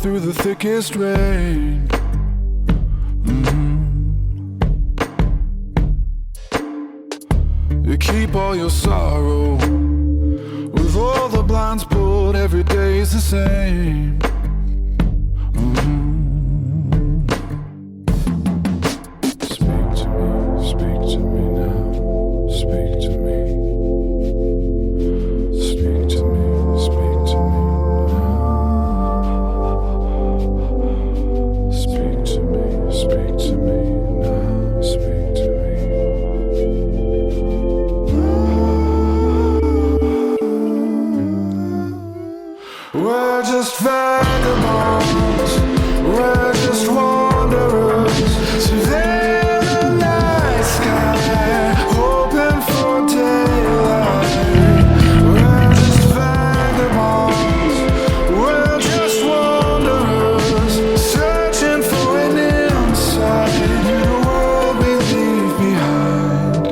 Through the thickest rain. You keep all your sorrow with all the blinds pulled. Every day's the same. Speak to me now. Speak to me. Speak to me. Speak to me. Speak to me now, speak to me. We're just vagabonds, we're just wanderers, surveying the night sky, hoping for daylight. We're just vagabonds, we're just wanderers, searching for an inside in the world we leave behind.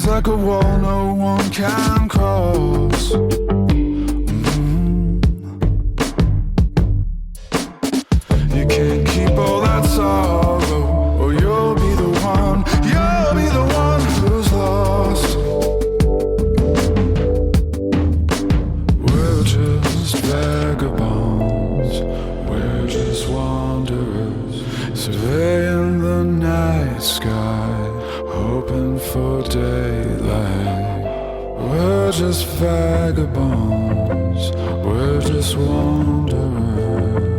Like a wall no one can cross. You can't keep all that sorrow, or you'll be the one who's lost. We're just vagabonds, we're just wanderers, surveying the night sky, hoping for daylight. We're just vagabonds, we're just wanderers.